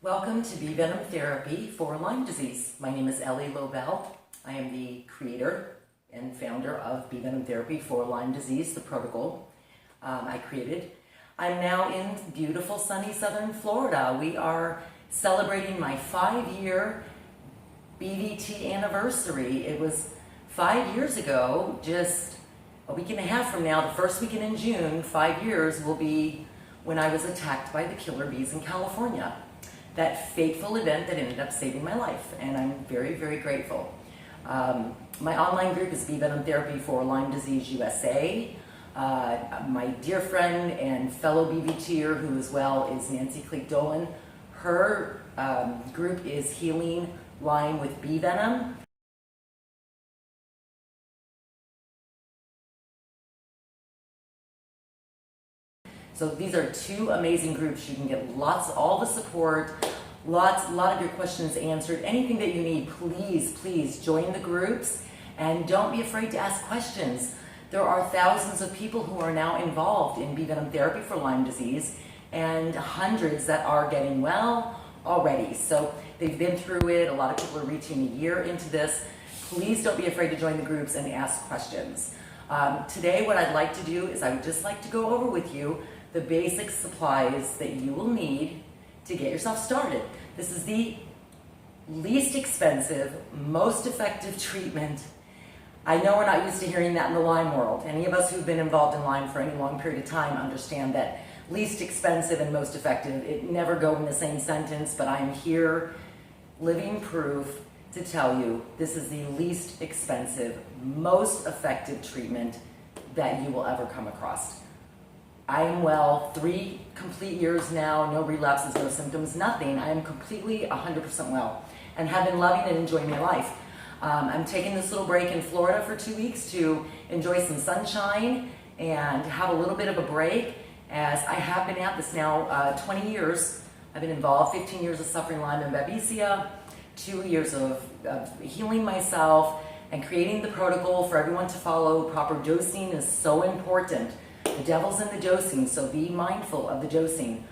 Welcome to Bee Venom Therapy for Lyme disease. My name is Ellie Lobel. I am the creator and founder of Bee Venom Therapy for Lyme disease, the protocol I created. I'm now in beautiful sunny southern Florida. We are celebrating my 5-year BVT anniversary. It was 5 years ago, just a week and a half from now, the first weekend in June, 5 years will be when I was attacked by the killer bees in California. That fateful event that ended up saving my life, and I'm very, very grateful. My online group is Bee Venom Therapy for Lyme Disease USA. My dear friend and fellow BVTer who as well is Nancy Cleek-Dolan. Her group is Healing Lyme with Bee Venom. So these are two amazing groups. You can get all the support, a lot of your questions answered. Anything that you need, please join the groups and don't be afraid to ask questions. There are thousands of people who are now involved in Bee Venom Therapy for Lyme disease and hundreds that are getting well already. So they've been through it. A lot of people are reaching a year into this. Please don't be afraid to join the groups and ask questions. Today what I'd like to do is I would just like to go over with you the basic supplies that you will need to get yourself started. This is the least expensive, most effective treatment. I know we're not used to hearing that in the Lyme world. Any of us who've been involved in Lyme for any long period of time understand that least expensive and most effective, it never go in the same sentence, but I'm here living proof to tell you this is the least expensive, most effective treatment that you will ever come across. I am well, 3 complete years now, no relapses, no symptoms, nothing. I am completely 100% well and have been loving and enjoying my life. I'm taking this little break in Florida for 2 weeks to enjoy some sunshine and have a little bit of a break, as I have been at this now 20 years. I've been involved, 15 years of suffering Lyme and babesia, 2 years of healing myself and creating the protocol for everyone to follow. Proper dosing is so important. The devil's in the dosing, so be mindful of the dosing.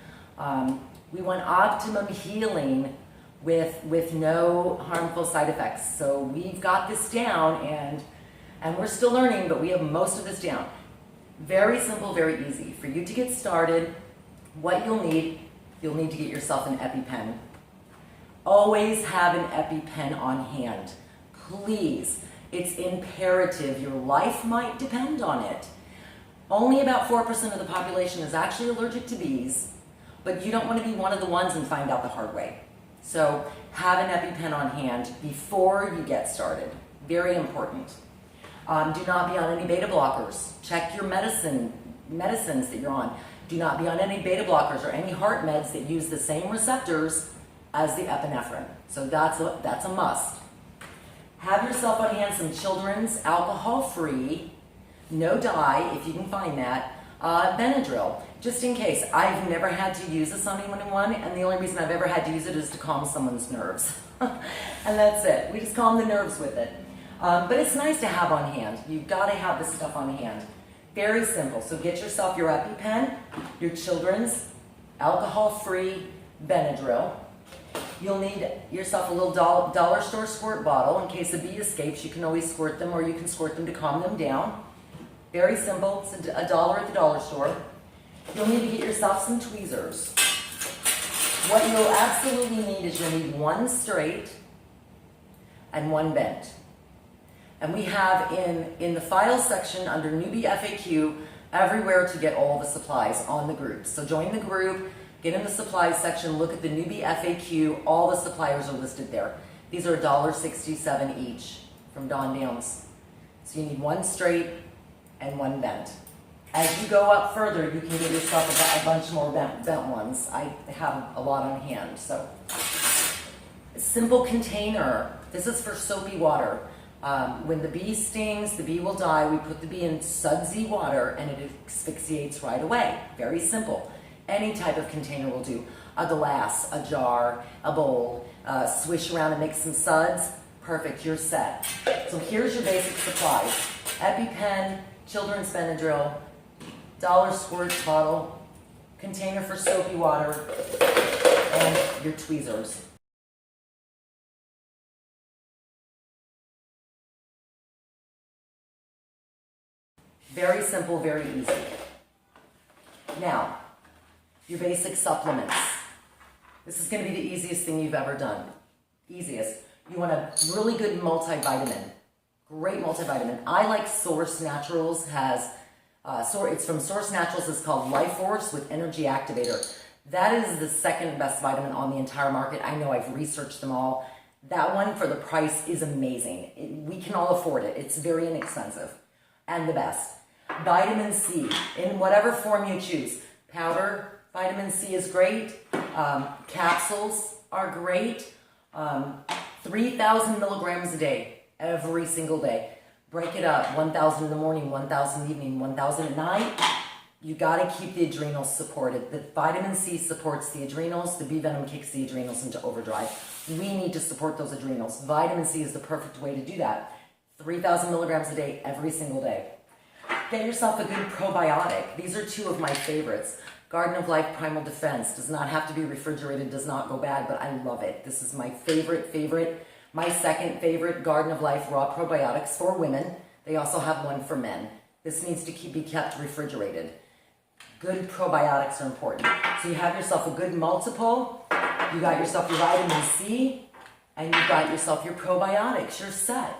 We want optimum healing with no harmful side effects. So we've got this down, and we're still learning, but we have most of this down. Very simple, very easy. For you to get started, what you'll need to get yourself an Epi-pen. Always have an Epi-pen on hand. Please, it's imperative. Your life might depend on it. Only about 4% of the population is actually allergic to bees, but you don't want to be one of the ones and find out the hard way. So have an Epi-pen on hand before you get started. Very important. Do not be on any beta blockers. Check your medicines that you're on. Do not be on any beta blockers or any heart meds that use the same receptors as the epinephrine. So that's a must. Have yourself on hand some children's alcohol-free, no dye, if you can find that, benadryl, just in case. I've never had to use this on anyone, and the only reason I've ever had to use it is to calm someone's nerves. And that's it. We just calm the nerves with it. But it's nice to have on hand. You've got to have this stuff on hand. Very simple. So get yourself your Epi-pen, your children's alcohol-free benadryl. You'll need yourself a little dollar store squirt bottle. In case a bee escapes, you can always squirt them, or you can squirt them to calm them down. Very simple. It's $1 at the dollar store. You'll need to get yourself some tweezers. What you'll absolutely need is you'll need one straight and one bent. And we have in the files section under newbie FAQ everywhere to get all the supplies on the group. So join the group, get in the supplies section, look at the newbie FAQ. All the suppliers are listed there. These are $1.67 each from Don Downs. So you need one straight and one bent. As you go up further, you can get yourself a bunch more bent ones. I have a lot on hand. So, simple container. This is for soapy water. When the bee stings, the bee will die. We put the bee in sudsy water and it asphyxiates right away. Very simple. Any type of container will do. A glass, a jar, a bowl. Swish around and make some suds. Perfect, you're set. So here's your basic supplies. Epi-pen, children's benadryl, dollar squirt bottle, container for soapy water, and your tweezers. Very simple, very easy. Now, your basic supplements. This is going to be the easiest thing you've ever done. Easiest. You want a really good multivitamin. Great multivitamin. I like Source Naturals. It's from Source Naturals. It's called Life Force with Energy Activator. That is the second best vitamin on the entire market. I know, I've researched them all. That one for the price is amazing. We can all afford it. It's very inexpensive and the best. Vitamin C, in whatever form you choose. Powder vitamin C is great. Capsules are great. 3,000 milligrams a day, every single day. Break it up, 1,000 in the morning, 1,000 in the evening, 1,000 at night. You gotta keep the adrenals supported. The vitamin C supports the adrenals. The B Venom kicks the adrenals into overdrive. We need to support those adrenals. Vitamin C is the perfect way to do that. 3,000 milligrams a day, every single day. Get yourself a good probiotic. These are two of my favorites. Garden of Life Primal Defense. Does not have to be refrigerated, does not go bad, but I love it. This is my favorite. My second favorite, Garden of Life Raw Probiotics for women. They also have one for men. This needs to be kept refrigerated. Good probiotics are important. So you have yourself a good multiple, you got yourself your vitamin C, and you got yourself your probiotics. You're set.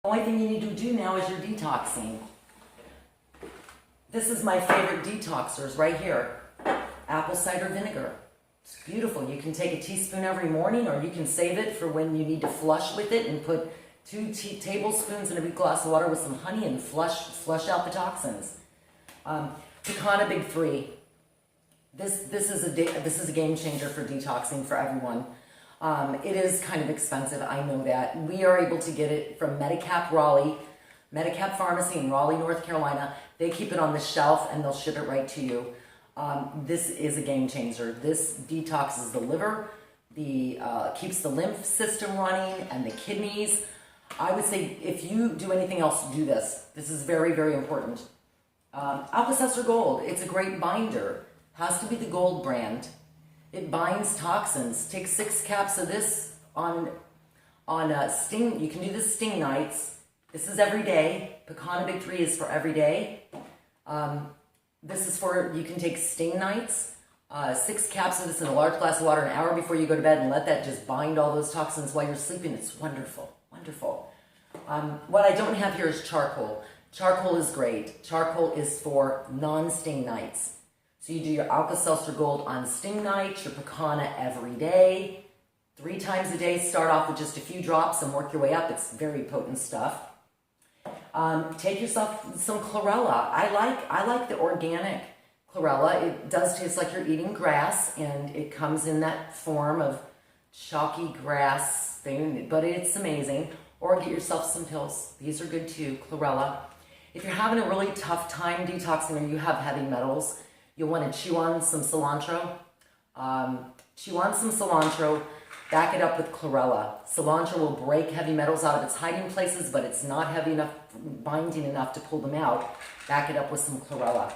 The only thing you need to do now is your detoxing. This is my favorite detoxers right here. Apple cider vinegar. It's beautiful. You can take a teaspoon every morning, or you can save it for when you need to flush with it and put 2 tablespoons in a big glass of water with some honey and flush out the toxins. Pekana Big 3. This is a game changer for detoxing for everyone. It is kind of expensive, I know that. We are able to get it from Medicap Pharmacy in Raleigh, North Carolina. They keep it on the shelf and they'll ship it right to you. This is a game changer. This detoxes the liver, keeps the lymph system running, and the kidneys. I would say if you do anything else, do this. This is very, very important. Alka Seltzer Gold. It's a great binder. Has to be the Gold brand. It binds toxins. Take 6 caps of this on sting. You can do this sting nights. This is every day. Pekana Big 3 is for every day. This is for, you can take sting nights. 6 caps of this in a large glass of water an hour before you go to bed, and let that just bind all those toxins while you're sleeping. It's wonderful, wonderful. What I don't have here is charcoal. Charcoal is great. Charcoal is for non-sting nights. So you do your Alka Seltzer Gold on sting nights, your Pekana every day, 3 times a day. Start off with just a few drops and work your way up. It's very potent stuff. Take yourself some chlorella. I like the organic chlorella. It does taste like you're eating grass, and it comes in that form of chalky grass thing, but it's amazing. Or get yourself some pills. These are good too, chlorella. If you're having a really tough time detoxing or you have heavy metals, you'll want to chew on some cilantro. Back it up with chlorella. Cilantro will break heavy metals out of its hiding places, but it's not heavy enough, binding enough to pull them out. Back it up with some chlorella.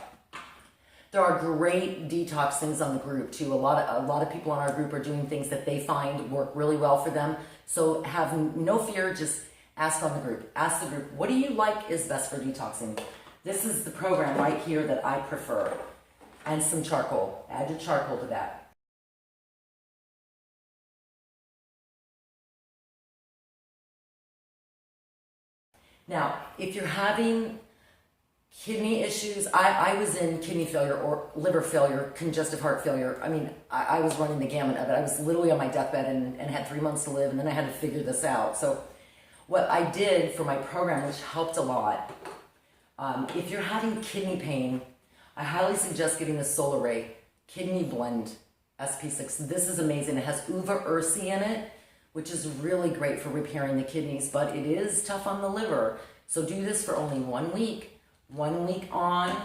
There are great detox things on the group too. A lot of people on our group are doing things that they find work really well for them. So have no fear, just ask on the group. Ask the group, what do you like is best for detoxing? This is the program right here that I prefer. And some charcoal. Add your charcoal to that. Now, if you're having kidney issues, I was in kidney failure or liver failure, congestive heart failure. I mean, I was running the gamut of it. I was literally on my deathbed and had 3 months to live, and then I had to figure this out. So what I did for my program, which helped a lot, if you're having kidney pain, I highly suggest getting the Solar Ray Kidney Blend SP6. This is amazing. It has uva ursi in it, which is really great for repairing the kidneys, but it is tough on the liver. So do this for only 1 week. 1 week on,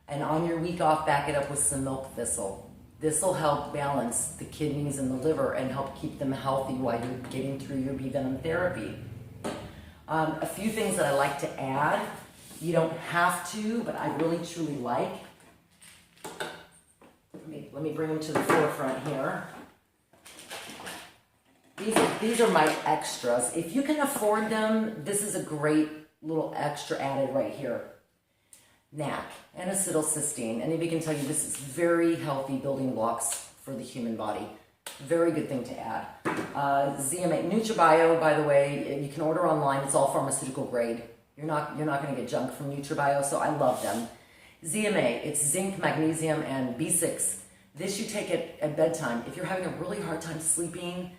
and on your week off, back it up with some milk thistle. This will help balance the kidneys and the liver and help keep them healthy while you're getting through your bee venom therapy. A few things that I like to add. You don't have to, but I really truly like. Let me bring them to the forefront here. These are my extras. If you can afford them, this is a great little extra added right here. NAC and acetylcysteine. And if you can tell you, this is very healthy building blocks for the human body. Very good thing to add. ZMA, NutriBio, by the way, you can order online. It's all pharmaceutical grade. You're not going to get junk from NutriBio, so I love them. ZMA, it's zinc, magnesium, and B6. This you take at bedtime. If you're having a really hard time sleeping,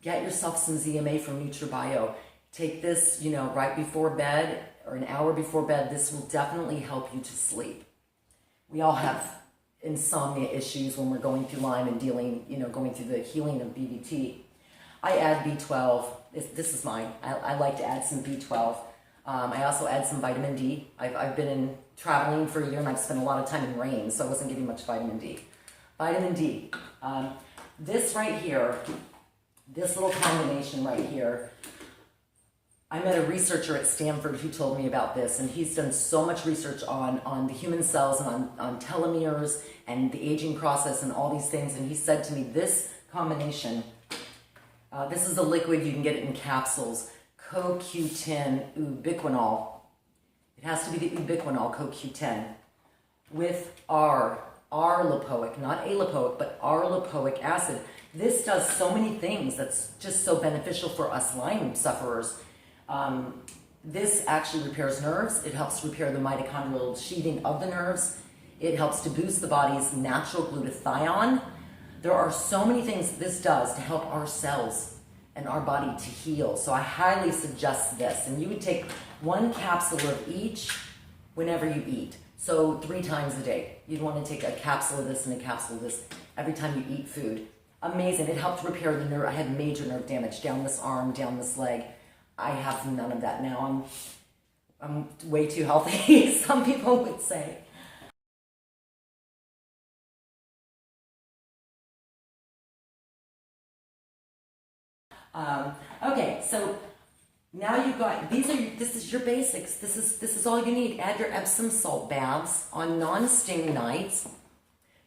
get yourself some ZMA from NutriBio. Take this, right before bed or an hour before bed. This will definitely help you to sleep. We all have insomnia issues when we're going through Lyme and dealing, going through the healing of BVT. I add B12. This is mine. I like to add some B12. I also add some vitamin D. I've been traveling for a year and I've spent a lot of time in rain, so I wasn't getting much vitamin D. Vitamin D. This right here, this little combination right here, I met a researcher at Stanford who told me about this, and he's done so much research on the human cells and on telomeres and the aging process and all these things, and he said to me, this combination, this is a liquid, you can get it in capsules, CoQ10 Ubiquinol. It has to be the Ubiquinol CoQ10 with R-Lipoic, not A-Lipoic, but R-Lipoic acid. This does so many things that's just so beneficial for us Lyme sufferers. This actually repairs nerves. It helps repair the mitochondrial sheathing of the nerves. It helps to boost the body's natural glutathione. There are so many things this does to help our cells and our body to heal. So I highly suggest this. And you would take 1 capsule of each whenever you eat. So 3 times a day. You'd want to take a capsule of this and a capsule of this every time you eat food. Amazing. It helped repair the nerve. I had major nerve damage down this arm, down this leg. I have none of that now. I'm way too healthy, some people would say. Okay, so now you've got, this is your basics. This is all you need. Add your Epsom salt baths on non-sting nights.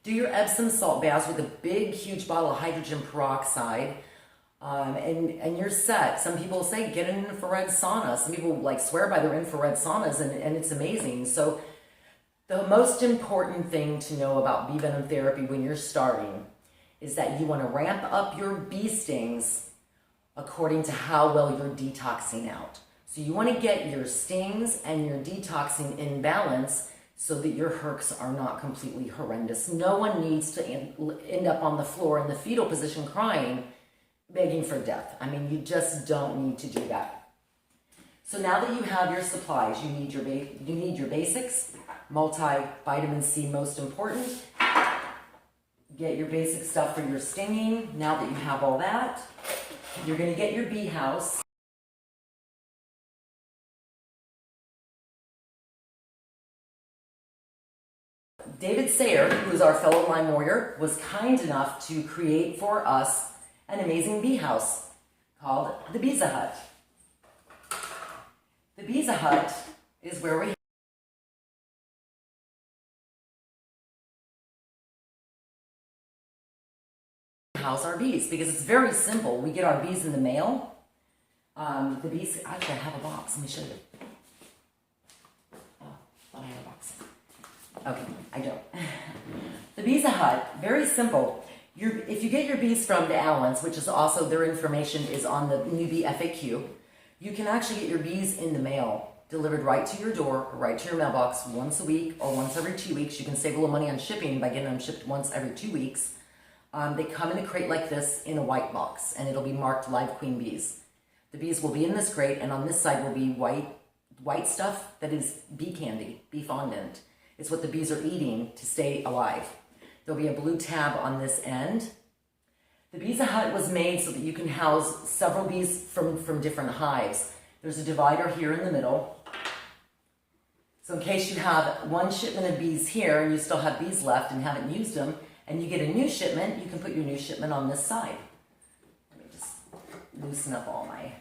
Do your Epsom salt baths with a big, huge bottle of hydrogen peroxide. And you're set. Some people say get an infrared sauna. Some people swear by their infrared saunas, and it's amazing. So the most important thing to know about bee venom therapy when you're starting is that you want to ramp up your bee stings according to how well you're detoxing out. So you want to get your stings and your detoxing in balance so that your hercs are not completely horrendous. No one needs to end up on the floor in the fetal position crying, begging for death. I mean, you just don't need to do that. So now that you have your supplies, you need your basics, multivitamin C, most important. Get your basic stuff for your stinging. Now that you have all that, you're going to get your bee house. David Sayer, who is our fellow Lyme warrior, was kind enough to create for us an amazing bee house called the BeeZa Hut. The BeeZa Hut is where we house our bees, because it's very simple. We get our bees in the mail. The bees, actually I have a box, let me show you. Oh, I have a box. Okay, I don't. The BeeZa Hut, very simple. If you get your bees from the Allens, which is also, their information is on the newbie FAQ, you can actually get your bees in the mail, delivered right to your door, right to your mailbox once a week or once every 2 weeks. You can save a little money on shipping by getting them shipped once every 2 weeks. They come in a crate like this in a white box, and it'll be marked live queen bees. The bees will be in this crate, and on this side will be white stuff that is bee candy, bee fondant. It's what the bees are eating to stay alive. There'll be a blue tab on this end. The BeeZa Hut was made so that you can house several bees from different hives. There's a divider here in the middle. So in case you have one shipment of bees here and you still have bees left and haven't used them, and you get a new shipment, you can put your new shipment on this side. Let me just loosen up all my...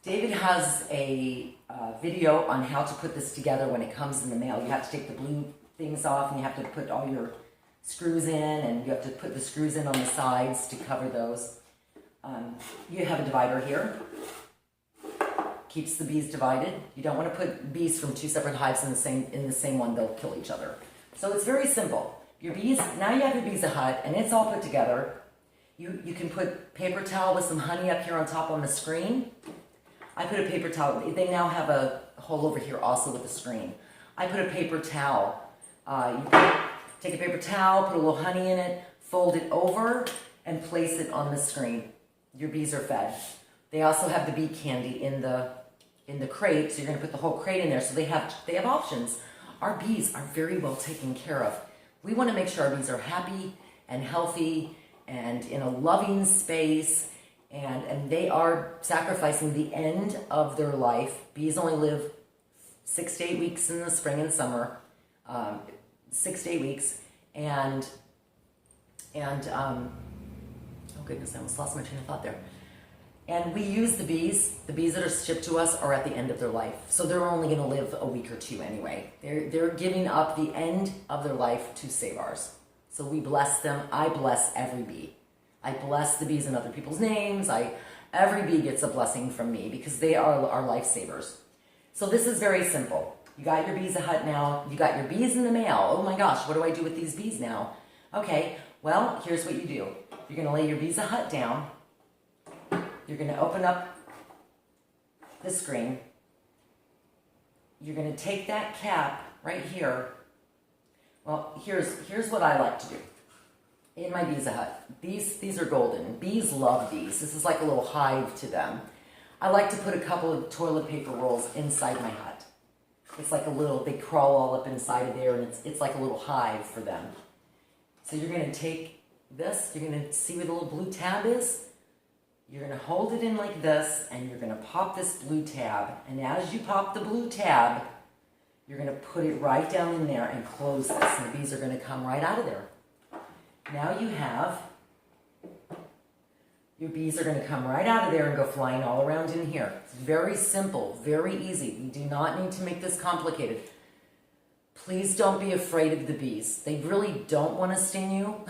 David has a video on how to put this together when it comes in the mail. You have to take the blue things off, and you have to put all your screws in, and you have to put the screws in on the sides to cover those. You have a divider here. Keeps the bees divided. You don't want to put bees from two separate hives in the same one. They'll kill each other. So it's very simple. Your bees, now you have your BeeZa Hut, and it's all put together. You can put paper towel with some honey up here on top on the screen. I put a paper towel. They now have a hole over here also with the screen. I put a paper towel. Take a paper towel, put a little honey in it, fold it over, and place it on the screen. Your bees are fed. They also have the bee candy in the crate, so you're going to put the whole crate in there. So they have options. Our bees are very well taken care of. We want to make sure our bees are happy and healthy and in a loving space, and they are sacrificing the end of their life. Bees only live 6 to 8 weeks in the spring and summer, 6 to 8 weeks, and oh goodness, I almost lost my train of thought there. And we use the bees that are shipped to us are at the end of their life. So they're only going to live a week or two anyway. They're giving up the end of their life to save ours. So we bless them. I bless every bee. I bless the bees in other people's names. Every bee gets a blessing from me because they are our lifesavers. So this is very simple. You got your BeeZa Hut now. You got your bees in the mail. Oh my gosh, what do I do with these bees now? Okay, well, here's what you do. You're going to lay your BeeZa Hut down. You're going to open up the screen. You're going to take that cap right here. Well, here's what I like to do in my BeeZa Hut. These are golden. Bees love these. This is like a little hive to them. I like to put a couple of toilet paper rolls inside my hut. It's like a little, they crawl all up inside of there, and it's like a little hive for them. So you're going to take this. You're going to see where the little blue tab is. You're going to hold it in like this, and you're going to pop this blue tab. And as you pop the blue tab, you're going to put it right down in there and close this. And the bees are going to come right out of there. Now you have, your bees are going to come right out of there and go flying all around in here. It's very simple, very easy. You do not need to make this complicated. Please don't be afraid of the bees. They really don't want to sting you.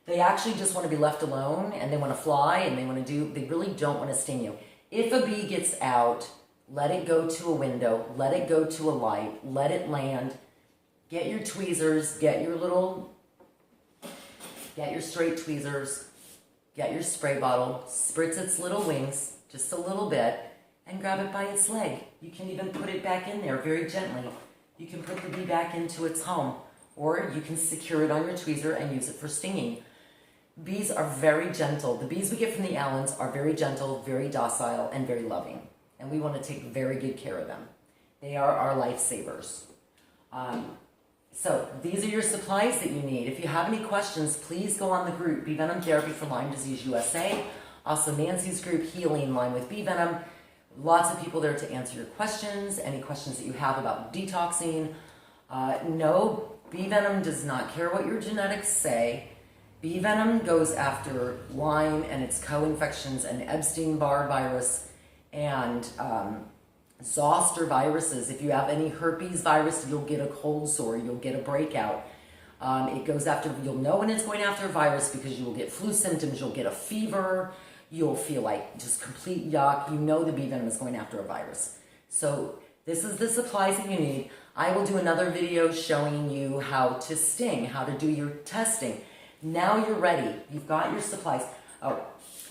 They actually just want to be left alone, and they want to fly, and they really don't want to sting you. If a bee gets out, let it go to a window, let it go to a light, let it land. Get your tweezers, get your straight tweezers, get your spray bottle, spritz its little wings just a little bit, and grab it by its leg. You can even put it back in there very gently. You can put the bee back into its home, or you can secure it on your tweezer and use it for stinging. Bees are very gentle. The bees we get from the Allens are very gentle, very docile, and very loving. And we want to take very good care of them. They are our lifesavers. So these are your supplies that you need. If you have any questions, please go on the group, Bee Venom Therapy for Lyme Disease USA. Also Nancy's group, Healing Lyme with Bee Venom. Lots of people there to answer your questions, any questions that you have about detoxing. No, Bee Venom does not care what your genetics say. Bee Venom goes after Lyme and its co-infections and Epstein-Barr virus and zoster viruses. If you have any herpes virus, you'll get a cold sore, you'll get a breakout. It goes after, you'll know when it's going after a virus because you will get flu symptoms, you'll get a fever, you'll feel like just complete yuck. You know the Bee Venom is going after a virus. So this is the supplies that you need. I will do another video showing you how to sting, how to do your testing. Now you're ready. You've got your supplies. Oh,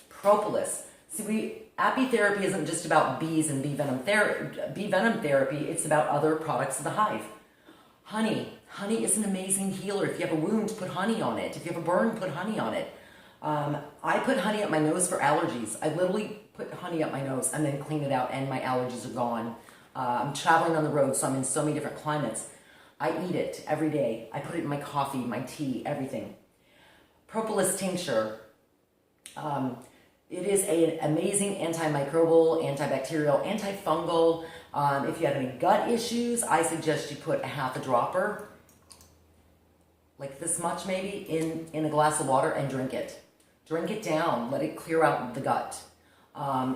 propolis. See, apitherapy isn't just about bees and bee venom therapy. It's about other products of the hive. Honey. Honey is an amazing healer. If you have a wound, put honey on it. If you have a burn, put honey on it. I put honey up my nose for allergies. I literally put honey up my nose and then clean it out, and my allergies are gone. I'm traveling on the road, so I'm in so many different climates. I eat it every day. I put it in my coffee, my tea, everything. Propolis tincture. It is an amazing antimicrobial, antibacterial, antifungal. If you have any gut issues, I suggest you put a half a dropper, like this much maybe, in a glass of water and drink it. Drink it down, let it clear out the gut.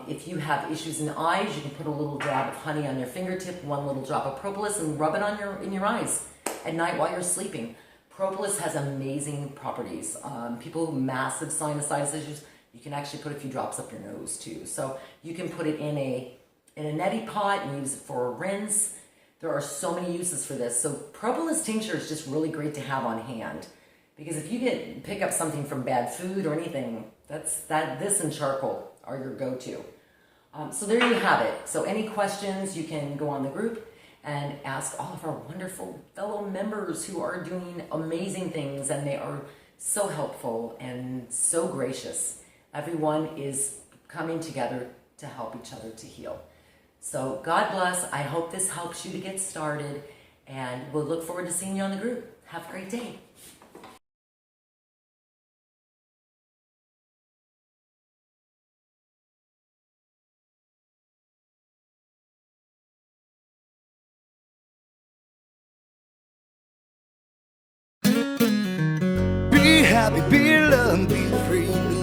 If you have issues in the eyes, you can put a little dab of honey on your fingertip, one little drop of propolis, and rub it on in your eyes at night while you're sleeping. Propolis has amazing properties. People with massive sinusitis issues, you can actually put a few drops up your nose too. So you can put it in a neti pot and use it for a rinse. There are so many uses for this. So propolis tincture is just really great to have on hand, because if you pick up something from bad food or anything, this and charcoal are your go-to. So there you have it. So any questions, you can go on the group and ask all of our wonderful fellow members who are doing amazing things, and they are so helpful and so gracious. Everyone is coming together to help each other to heal. So God bless. I hope this helps you to get started, and we'll look forward to seeing you on the group. Have a great day. Be happy, be loved, be free.